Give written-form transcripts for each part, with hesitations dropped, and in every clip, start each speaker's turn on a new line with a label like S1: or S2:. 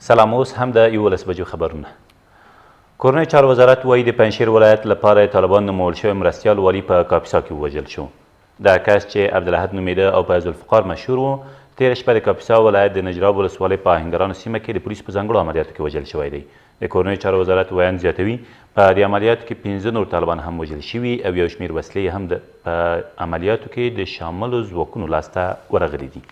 S1: سلام، اوس هم د 11 بجو خبرونه. کورنۍ چارو وزارت وایي د پنجشیر ولایت لپاره طالبان نومول شوی مرستیال والي په کاپیسا کې ووژل شو. دا کس چې عبدالاحد نومیده او په ذوالفقار مشهور و، تېره شپه د کاپیسا ولایت د نجراب ولسوالۍ په آهنګرانو سیمه کې د پولیسو په ځانګړو عملیاتو کې وژل شوی دی. د کورنۍ چارو وزارت ویان زیاتوي په دې عملیاتو کې 15 نور طالبان هم وژل شوي او یو شمېر وسلې هم په عملیاتو کې د شاملو ځواکونو لاسته ورغلي دي.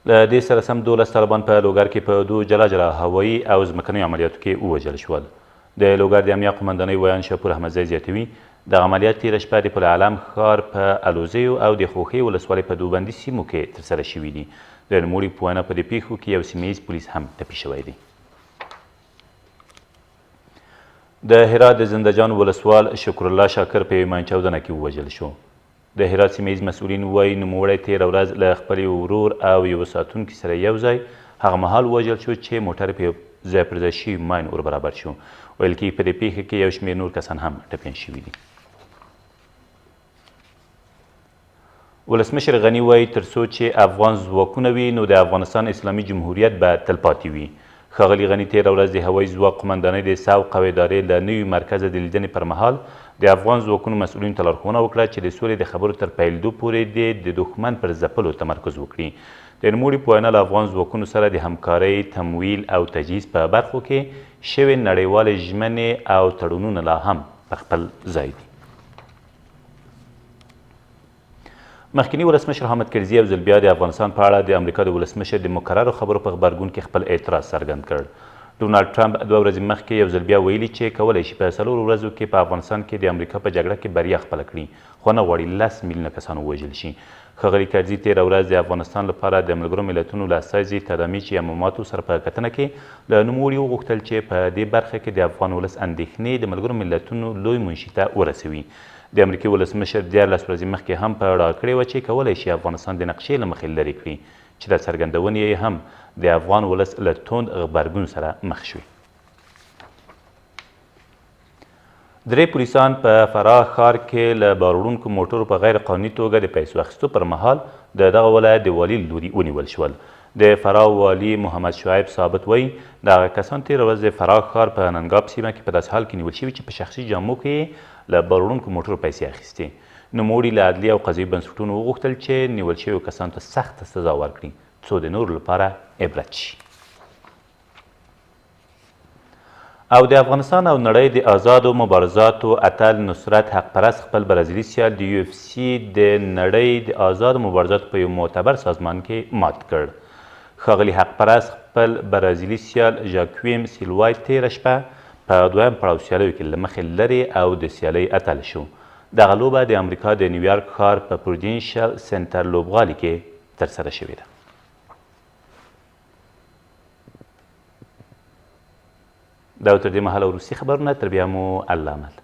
S1: له دې سره سم 12 طالبان په لوګر کې په 2 جلا جلا هوایي او ځمکنیو عملیاتو کې ووژل شول. د لوګر د امنیه قمندانۍ ویان شاپور احمدزی زیاتوي دغه عملیات تېره شپه د پل علم ښار په الوزیو او د خوښۍ ولسوالۍ په دوبندي سیمو کې ترسره شوي دي. د نوموړي په وینا په دې پیښو کې یو سیمه ییز پولیس هم ټپي شوی دی. د هرات د زندهجان ولسوال شکرالله شاکر په یوه ماینچاودنه کې ووژل شو. د هرات سیمه ییز مسؤلین وایي نوموړی تېره ورځ له خپلې ورور او یوه ساتونکي سره یو ځای هغه مهال ووژل شو چې موټر په ځای پر ځای شوي ماین ور برابر شو. ویل کېږي په دې پیښه کې یو شمېر نور کسان هم ټپیان شوي دي. ولسمشر غني وایي تر څو چې افغان ځواکونه وي نو د افغانستان اسلامي جمهوریت به تلپاتې وي. ښاغلي غني تېره ورځ د هوایي ځواک قمندانۍ د سوق او ادارې له نوي مرکزه د لیدنې پر مهال د افغان ځواکونو مسؤلینو ته لارښوونه وکړه چې د سولې د خبرو تر پیلېدو پورې د دښمن پر ځپلو تمرکز وکړي. د نوموړي په وینا له افغان ځواکونو سره د همکارۍ، تمویل او تجهیز په برخو کې شوې نړیوالې ژمنې او تړونونه لا هم پر خپل ځای دي. مخکینی ولسمشر حامد کرزي یو ځل بیا د افغانستان په اړه د امریکا د ولسمشر د مکررو خبرو په غبرګون کې خپل اعتراض څرګند کړ. ډونالډ ټرمپ 2 ورځې مخکې یو ځل بیا ویلي چې کولی شي په 4 ورځو کې په افغانستان کې د امریکا په جګړه کې بریا خپله کړي، خو نه غواړي 10 میلیونه کسان ووژل شي. ښاغلي کرزي تېره ورځ د افغانستان لپاره د ملګرو ملتونو له استازي تدامي چیاموماتو سره په کتنه کې له نوموړي وغوښتل چې په دې برخه کې د افغان ولس اندېښنې د ملګرو ملتونو لوی منشي ته ورسوي. د امریکې ولسمشر 14 ورځې مخکې هم په ډاډ کړې وه چې کولی شي افغانستان د نقشې له مخې لرې کړي، چې دا څرګندونې یې هم د افغان ولس له توند غبرګون سره مخ شوي. 3 پولیسان په فراه ښار کې له بار وړونکو موټرو په غیر قانوني توګه د پیسو اخیستو پر مهال د دغه ولایت د والي له لوري ونیول شول. د فراه والي محمد شعیب ثابت وایي دغه کسان تېره ورځ د فراه ښار په ننګاب سیمه کې په داسې حال کې نیول شوي چې په شخصي جامو کې له بار وړونکو موټرو پیسې اخیستې. نوموړي له عدلي او قضایي بنسټونو وغوښتل چې نیول شویو کسانو ته سخته سزا ورکړي څو د نورو لپاره عبرت شي. او د افغانستان او نړۍ د آزادو مبارزاتو اتل نصرت حق پرست خپل برازیلي سیال د UFC د نړۍ د آزادو مبارزاتو په یو معتبر سازمان کې مات کړ. ښاغلي حق پرست خپل برازیلي سیال ژاکویم سیلوای تېره شپه په 2یم پړاو سیالیو کې له مخې لرې او د سیالۍ اتل شو. دغه لوبه د امریکا د نیویارک ښار په پروډینشل سنټر لوبغالي کې ترسره شوې ده. دا تر دې مهاله وروستي خبرونه، تر بیا مو الله امد.